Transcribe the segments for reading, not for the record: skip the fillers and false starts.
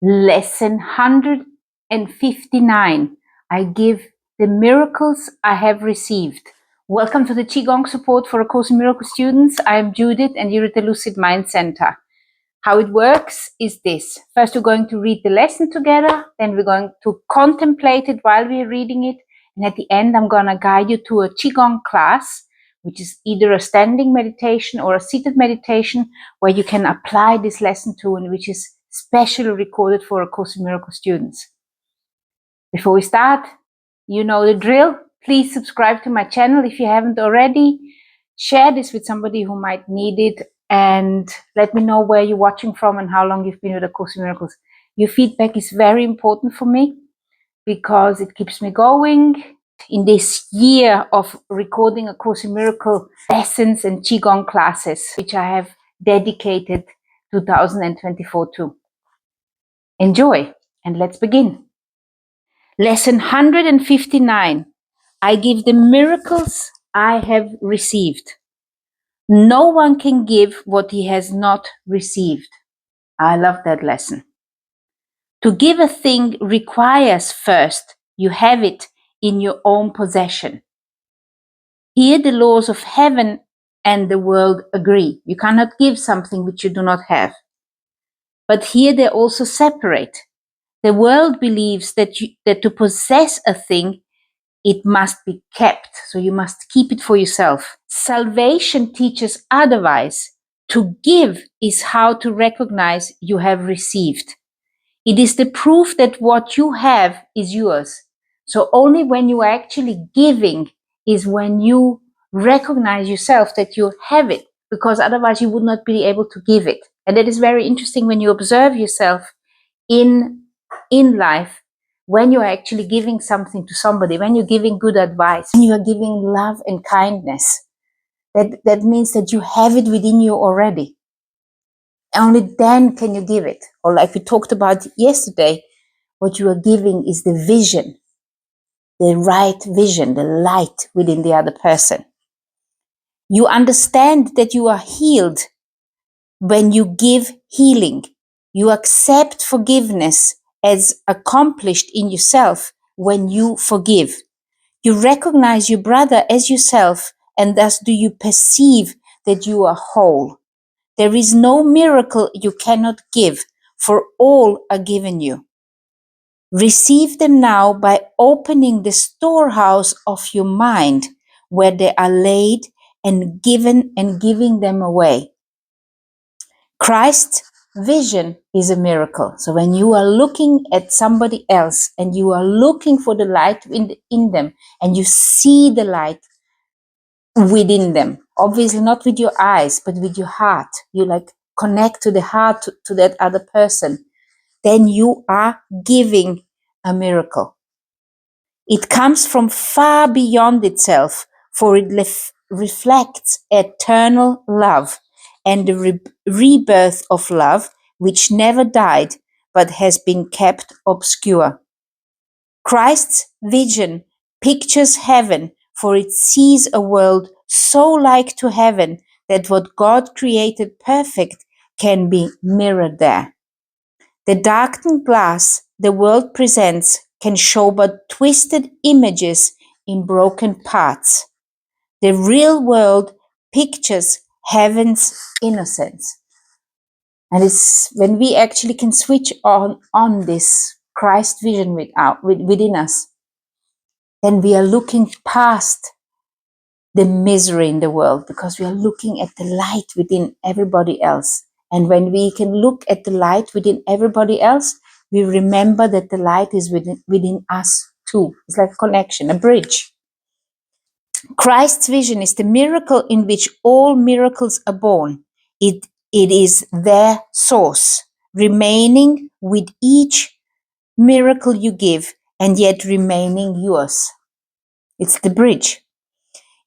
Lesson 159. I give the miracles I have received. Welcome to the Qigong support for A Course in Miracles students. I am Judith and you're at the Lucid Mind Center. How it works is this. First, we're going to read the lesson together. Then we're going to contemplate it while we're reading it. And at the end, I'm going to guide you to a Qigong class, which is either a standing meditation or a seated meditation where you can apply this lesson to, and which is specially recorded for A Course in Miracles students. Before we start, you know the drill. Please subscribe to my channel if you haven't already. Share this with somebody who might need it, and let me know where you're watching from and how long you've been with A Course in Miracles. Your feedback is very important for me because it keeps me going. In this year of recording A Course in Miracles lessons and Qigong classes, which I have dedicated 2024 to. Enjoy, and let's begin. Lesson 159. I give the miracles I have received. No one can give what he has not received. I love that lesson. To give a thing requires first you have it in your own possession. Here the laws of heaven and the world agree. You cannot give something which you do not have. But here they also separate. The world believes that to possess a thing, it must be kept. So you must keep it for yourself. Salvation teaches otherwise. To give is how to recognize you have received. It is the proof that what you have is yours. So only when you are actually giving is when you recognize yourself that you have it, because otherwise you would not be able to give it. And that is very interesting when you observe yourself in life, when you are actually giving something to somebody, when you're giving good advice, when you are giving love and kindness, that means that you have it within you already. Only then can you give it. Or like we talked about yesterday, what you are giving is the vision, the right vision, the light within the other person. You understand that you are healed when you give healing. You accept forgiveness as accomplished in yourself when you forgive. You recognize your brother as yourself, and thus do you perceive that you are whole. There is no miracle you cannot give, for all are given you. Receive them now by opening the storehouse of your mind where they are laid and giving them away. Christ's vision is a miracle. So when you are looking at somebody else and you are looking for the light in them, and you see the light within them, obviously not with your eyes, but with your heart, you like connect to the heart to that other person, then you are giving a miracle. It comes from far beyond itself, for it reflects eternal love and the rebirth of love, which never died but has been kept obscure. Christ's vision pictures heaven, for it sees a world so like to heaven that what God created perfect can be mirrored there. The darkened glass the world presents can show but twisted images in broken parts. The real world pictures heaven's innocence. And it's when we actually can switch on this Christ vision within us, then we are looking past the misery in the world, because we are looking at the light within everybody else. And when we can look at the light within everybody else, we remember that the light is within us too. It's like a connection, a bridge. Christ's vision is the miracle in which all miracles are born. It is their source, remaining with each miracle you give, and yet remaining yours. It's the bridge.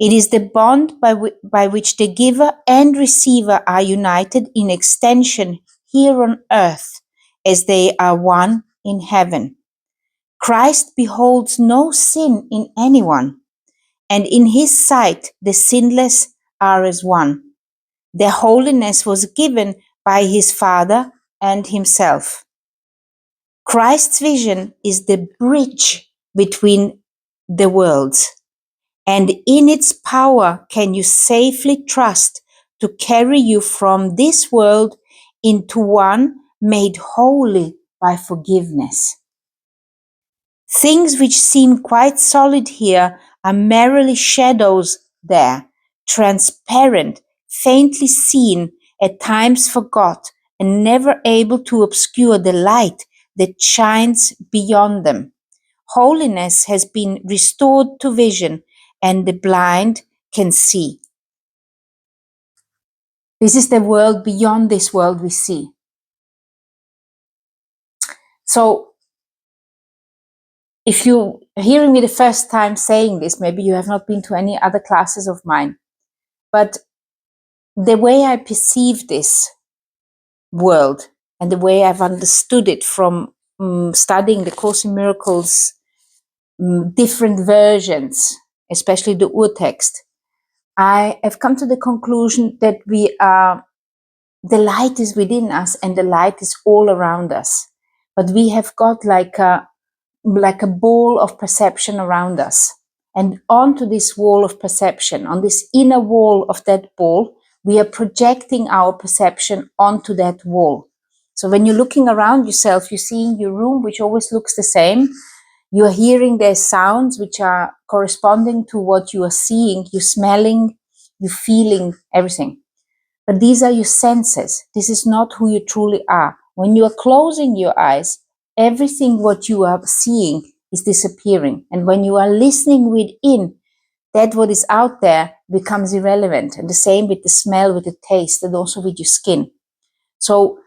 It is the bond by which the giver and receiver are united in extension here on earth, as they are one in heaven. Christ beholds no sin in anyone, and in his sight the sinless are as one. Their holiness was given by his Father and himself. Christ's vision is the bridge between the worlds, and in its power can you safely trust to carry you from this world into one made holy by forgiveness. Things which seem quite solid here are merely shadows there, transparent, faintly seen, at times forgot, and never able to obscure the light that shines beyond them. Holiness has been restored to vision, and the blind can see. This is the world beyond this world we see. So, if you're hearing me the first time saying this, maybe you have not been to any other classes of mine, but the way I perceive this world and the way I've understood it from studying the Course in Miracles, different versions, especially the Ur-text, I have come to the conclusion that the light is within us and the light is all around us. But we have got like a ball of perception around us. And onto this wall of perception, on this inner wall of that ball, we are projecting our perception onto that wall. So when you're looking around yourself, you're seeing your room, which always looks the same. You're hearing their sounds, which are corresponding to what you are seeing. You're smelling, you're feeling, everything. But these are your senses. This is not who you truly are. When you are closing your eyes, everything what you are seeing is disappearing. And when you are listening within, that what is out there becomes irrelevant. And the same with the smell, with the taste, and also with your skin. So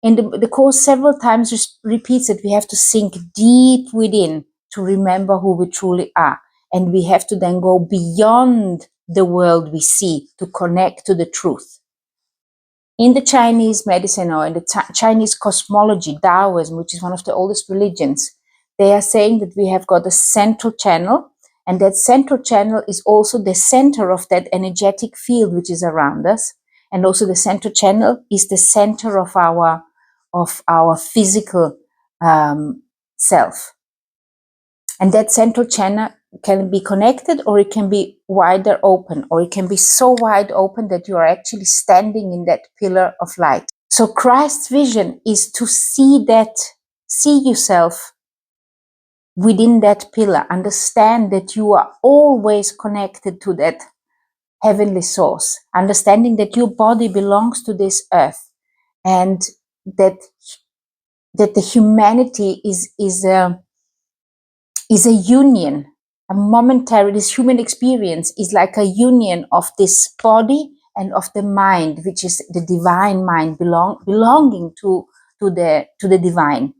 in the Course several times repeats that we have to sink deep within to remember who we truly are. And we have to then go beyond the world we see to connect to the truth. In the Chinese medicine or in the Chinese cosmology, Taoism, which is one of the oldest religions, they are saying that we have got a central channel, and that central channel is also the center of that energetic field which is around us. And also the central channel is the center of our physical self. And that central channel can be connected, or it can be wider open, or it can be so wide open that you are actually standing in that pillar of light. So Christ's vision is to see yourself within that pillar, understand that you are always connected to that heavenly source, understanding that your body belongs to this earth, and that the humanity is a union. A momentary, this human experience is like a union of this body and of the mind, which is the divine mind, belonging to the divine.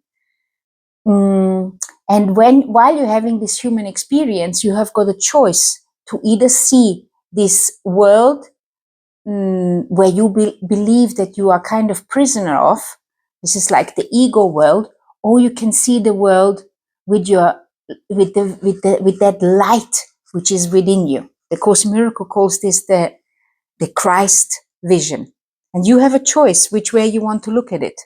And while you're having this human experience, you have got a choice to either see this world where you believe that you are kind of prisoner of. This is like the ego world, or you can see the world with that light which is within you. The Course in Miracles calls this the Christ vision. And you have a choice which way you want to look at it.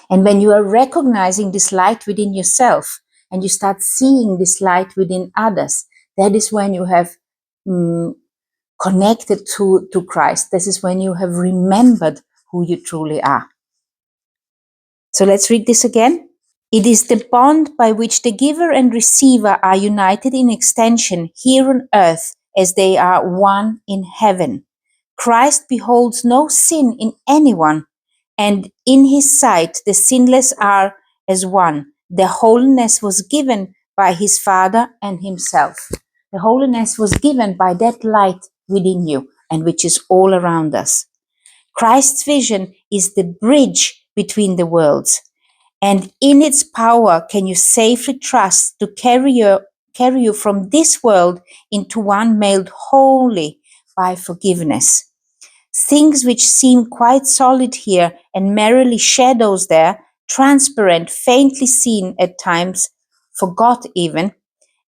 And when you are recognizing this light within yourself and you start seeing this light within others, that is when you have connected to Christ. This is when you have remembered who you truly are. So let's read this again. It is the bond by which the giver and receiver are united in extension here on earth as they are one in heaven. Christ beholds no sin in anyone, and in his sight the sinless are as one. The holiness was given by his Father and himself. The holiness was given by that light within you and which is all around us. Christ's vision is the bridge between the worlds. And in its power can you safely trust to carry you from this world into one made holy by forgiveness. Things which seem quite solid here and merely shadows there, transparent, faintly seen at times, forgot even,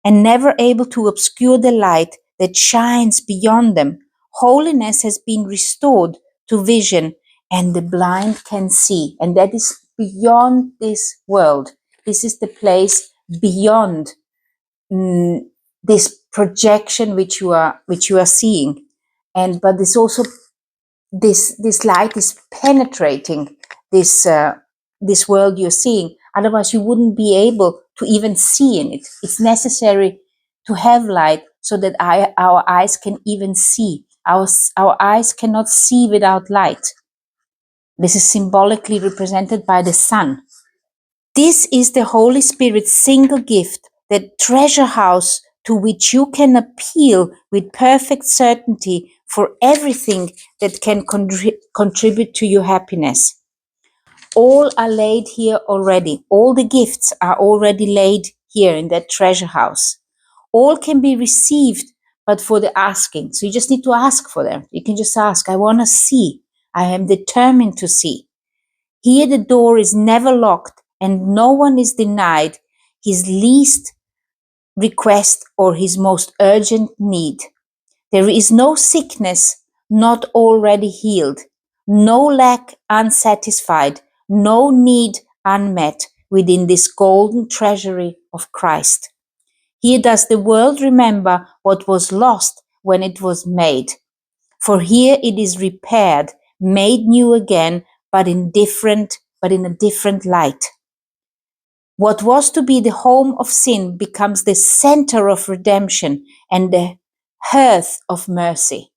and never able to obscure the light that shines beyond them. Holiness has been restored to vision, and the blind can see. And that is beyond this world. This is the place beyond this projection which you are seeing. And but it's also this light is penetrating this world you're seeing. Otherwise, you wouldn't be able to even see in it. It's necessary to have light so that our eyes can even see. Our eyes cannot see without light. This is symbolically represented by the sun. This is the Holy Spirit's single gift, the treasure house to which you can appeal with perfect certainty for everything that can contribute to your happiness. All are laid here already. All the gifts are already laid here in that treasure house. All can be received, but for the asking. So you just need to ask for them. You can just ask, I want to see. I am determined to see. Here the door is never locked and no one is denied his least request or his most urgent need. There is no sickness not already healed, no lack unsatisfied, no need unmet within this golden treasury of Christ. Here does the world remember what was lost when it was made. For here it is repaired, made new again, but in a different light. What was to be the home of sin becomes the center of redemption and the hearth of mercy,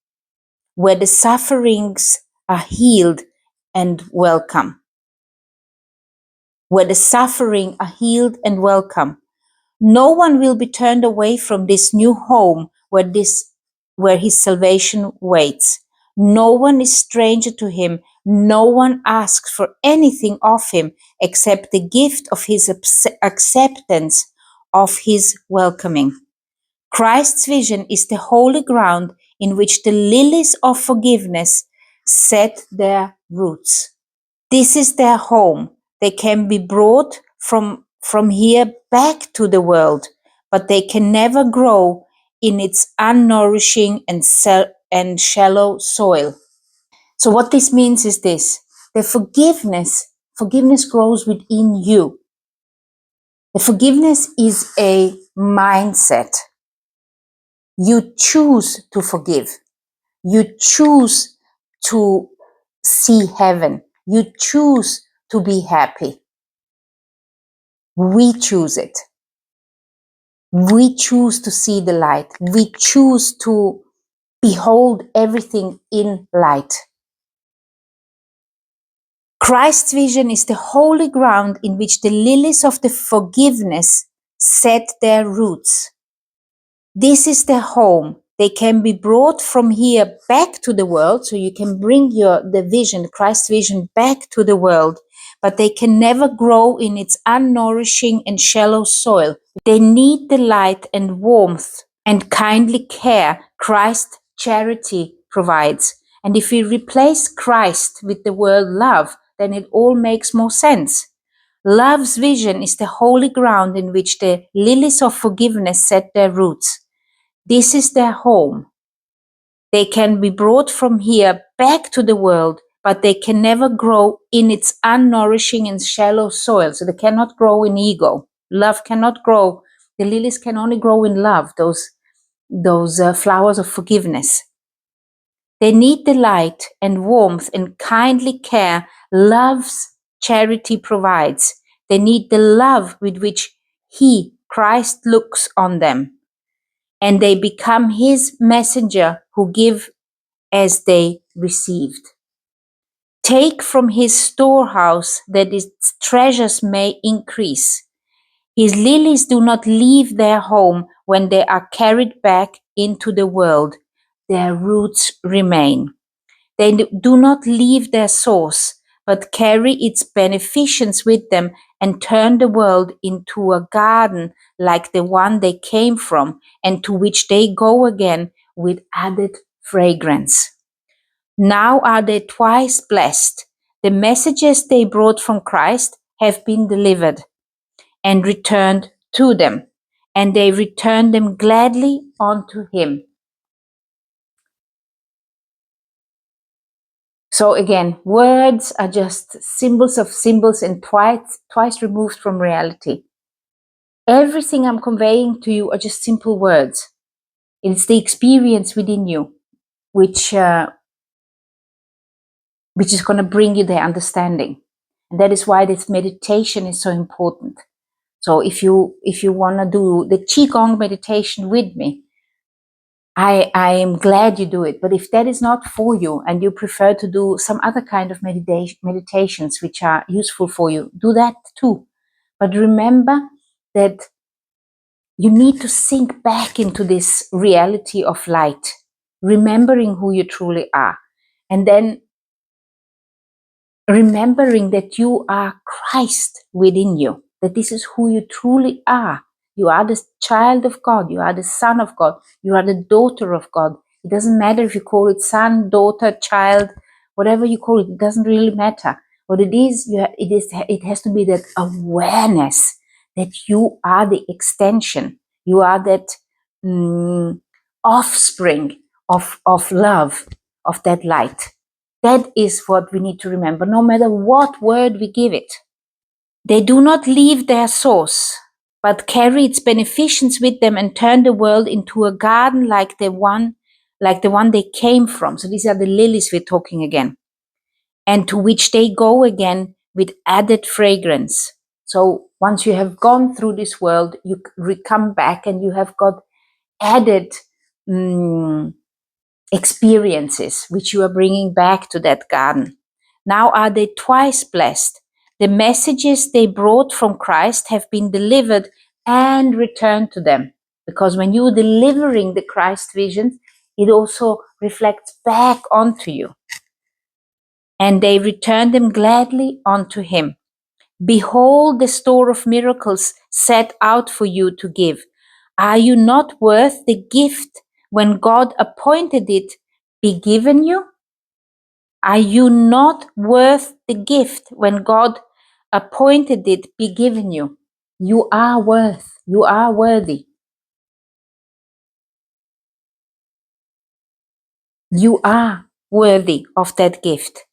where the sufferings are healed and welcome. Where the suffering are healed and welcome. No one will be turned away from this new home where his salvation waits. No one is stranger to him. No one asks for anything of him except the gift of his acceptance of his welcoming. Christ's vision is the holy ground in which the lilies of forgiveness set their roots. This is their home. They can be brought from here back to the world, but they can never grow in its unnourishing and shallow soil. So what this means is this: the forgiveness grows within you. The forgiveness is a mindset. You choose to forgive. You choose to see heaven. You choose to be happy. We choose it. We choose to see the light. We choose to behold everything in light. Christ's vision is the holy ground in which the lilies of the forgiveness set their roots. This is their home. They can be brought from here back to the world, so you can bring the vision, Christ's vision, back to the world, but they can never grow in its unnourishing and shallow soil. They need the light and warmth and kindly care Christ's charity provides. And if we replace Christ with the word love, then it all makes more sense. Love's vision is the holy ground in which the lilies of forgiveness set their roots. This is their home. They can be brought from here back to the world, but they can never grow in its unnourishing and shallow soil. So they cannot grow in ego. Love cannot grow. The lilies can only grow in love, those flowers of forgiveness. They need the light and warmth and kindly care love's charity provides. They need the love with which He, Christ, looks on them. And they become His messenger who give as they received. Take from His storehouse that its treasures may increase. His lilies do not leave their home when they are carried back into the world. Their roots remain. They do not leave their source, but carry its beneficence with them and turn the world into a garden like the one they came from and to which they go again with added fragrance. Now are they twice blessed. The messages they brought from Christ have been delivered and returned to them, and they return them gladly unto Him. So again, words are just symbols of symbols and twice removed from reality. Everything I'm conveying to you are just simple words. It's the experience within you which is going to bring you the understanding. And that is why this meditation is so important. So if you want to do the Qigong meditation with me, I am glad you do it. But if that is not for you and you prefer to do some other kind of meditations which are useful for you, do that too. But remember that you need to sink back into this reality of light, remembering who you truly are. And then remembering that you are Christ within you, that this is who you truly are. You are the child of God. You are the son of God. You are the daughter of God. It doesn't matter if you call it son, daughter, child, whatever you call it. It doesn't really matter. What it is, it has to be that awareness that you are the extension. You are that offspring of love, of that light. That is what we need to remember, no matter what word we give it. They do not leave their source, but carry its beneficence with them and turn the world into a garden like the one they came from. So these are the lilies we're talking again. And to which they go again with added fragrance. So once you have gone through this world, you come back and you have got added experiences which you are bringing back to that garden. Now are they twice blessed. The messages they brought from Christ have been delivered and returned to them. Because when you're delivering the Christ visions, it also reflects back onto you. And they return them gladly unto him. Behold the store of miracles set out for you to give. Are you not worth the gift when God appointed it be given you? Are you not worth the gift when God appointed it be given you? You are worthy. You are worthy of that gift.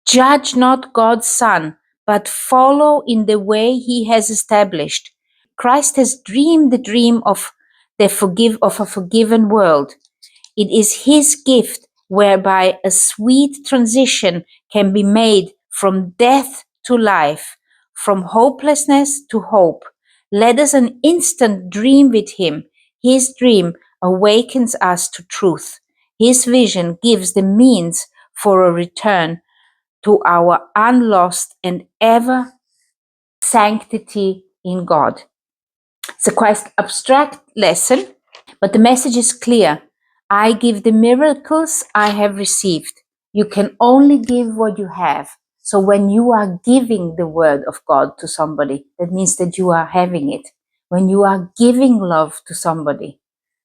Judge not God's Son, but follow in the way he has established. Christ has dreamed the dream of a forgiven world. It is his gift whereby a sweet transition can be made from death to life, from hopelessness to hope. Let us an instant dream with him. His dream awakens us to truth. His vision gives the means for a return to our unlost and ever sanctity in God. It's a quite abstract lesson, but the message is clear. I give the miracles I have received. You can only give what you have. So when you are giving the word of God to somebody, that means that you are having it. When you are giving love to somebody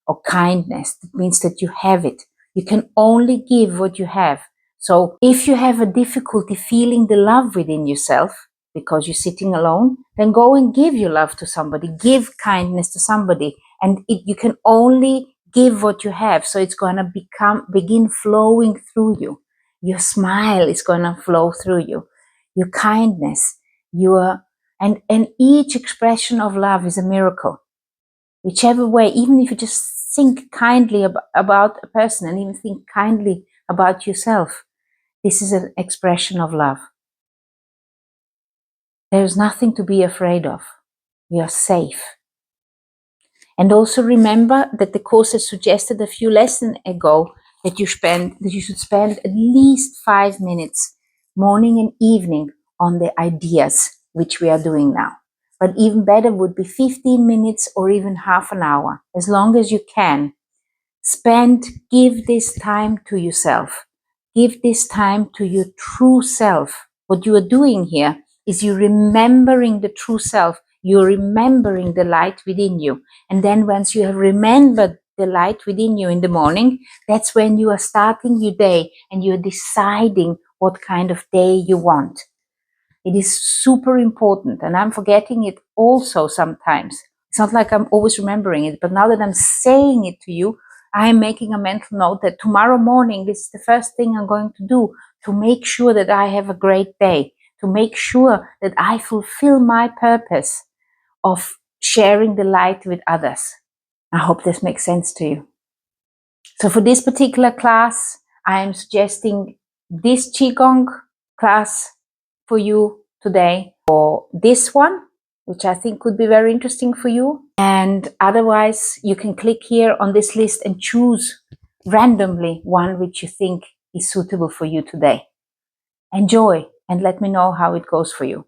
or kindness, that means that you have it. You can only give what you have. So if you have a difficulty feeling the love within yourself, because you're sitting alone, then go and give your love to somebody, give kindness to somebody, and you can only give what you have. So it's going to begin flowing through you. Your smile is going to flow through you. Your kindness, and each expression of love is a miracle. Whichever way, even if you just think kindly about a person and even think kindly about yourself, this is an expression of love. There's nothing to be afraid of. You're safe. And also remember that the course has suggested a few lessons ago that you should spend at least 5 minutes morning and evening on the ideas which we are doing now. But even better would be 15 minutes or even half an hour, as long as you can. Give this time to yourself. Give this time to your true self. What you are doing here is you're remembering the true self. You're remembering the light within you. And then once you have remembered the light within you in the morning, that's when you are starting your day and you're deciding what kind of day you want. It is super important, and I'm forgetting it also sometimes. It's not like I'm always remembering it, but now that I'm saying it to you, I'm making a mental note that tomorrow morning, this is the first thing I'm going to do, to make sure that I have a great day, to make sure that I fulfill my purpose of sharing the light with others. I hope this makes sense to you. So for this particular class, I am suggesting this Qigong class for you today, or this one, which I think could be very interesting for you. And otherwise, you can click here on this list and choose randomly one which you think is suitable for you today. Enjoy and let me know how it goes for you.